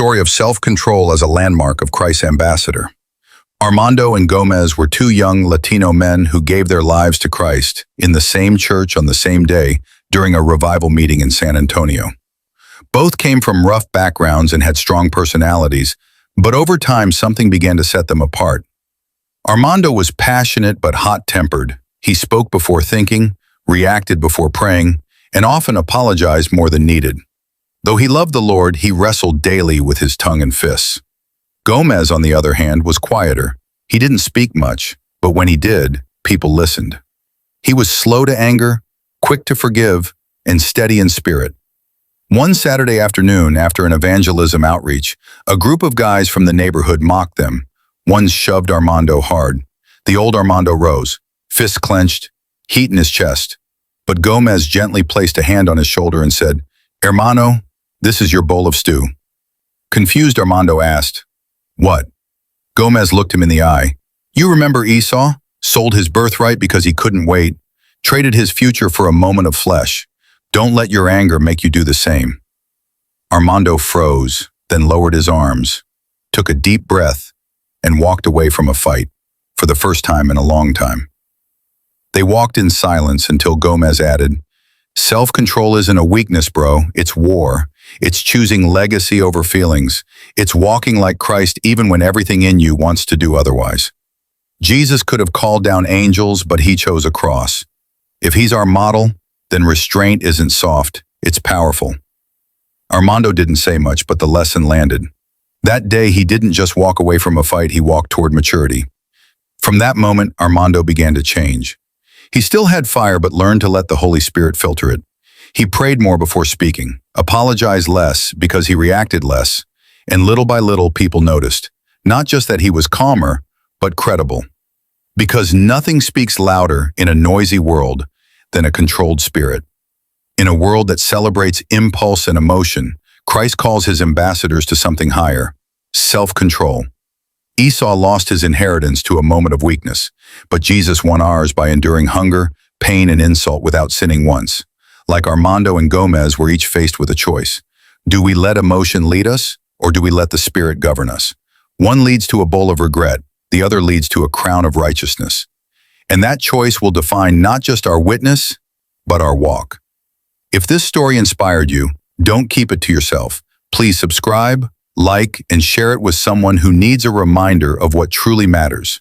story of self-control as a landmark of Christ's ambassador. Armando and Gomez were two young Latino men who gave their lives to Christ in the same church on the same day during a revival meeting in San Antonio. Both came from rough backgrounds and had strong personalities, but over time something began to set them apart. Armando was passionate but hot-tempered. He spoke before thinking, reacted before praying, and often apologized more than needed. Though he loved the Lord, he wrestled daily with his tongue and fists. Gomez, on the other hand, was quieter. He didn't speak much, but when he did, people listened. He was slow to anger, quick to forgive, and steady in spirit. One Saturday afternoon, after an evangelism outreach, a group of guys from the neighborhood mocked them. One shoved Armando hard. The old Armando rose, fists clenched, heat in his chest. But Gomez gently placed a hand on his shoulder and said, "Hermano, this is your bowl of stew." Confused, Armando asked, "What?" Gomez looked him in the eye. "You remember Esau? Sold his birthright because he couldn't wait, traded his future for a moment of flesh. Don't let your anger make you do the same." Armando froze, then lowered his arms, took a deep breath, and walked away from a fight, for the first time in a long time. They walked in silence until Gomez added, "Self-control isn't a weakness, bro. It's war. It's choosing legacy over feelings. It's walking like Christ even when everything in you wants to do otherwise. Jesus could have called down angels, but he chose a cross. If he's our model, then restraint isn't soft, it's powerful." Armando didn't say much, but the lesson landed. That day, he didn't just walk away from a fight, he walked toward maturity. From that moment, Armando began to change. He still had fire, but learned to let the Holy Spirit filter it. He prayed more before speaking, apologized less because he reacted less, and little by little people noticed, not just that he was calmer, but credible. Because nothing speaks louder in a noisy world than a controlled spirit. In a world that celebrates impulse and emotion, Christ calls his ambassadors to something higher, self-control. Esau lost his inheritance to a moment of weakness, but Jesus won ours by enduring hunger, pain, and insult without sinning once. Like Armando and Gomez were each faced with a choice. Do we let emotion lead us, or do we let the Spirit govern us? One leads to a bowl of regret, the other leads to a crown of righteousness. And that choice will define not just our witness, but our walk. If this story inspired you, don't keep it to yourself. Please subscribe, like, and share it with someone who needs a reminder of what truly matters.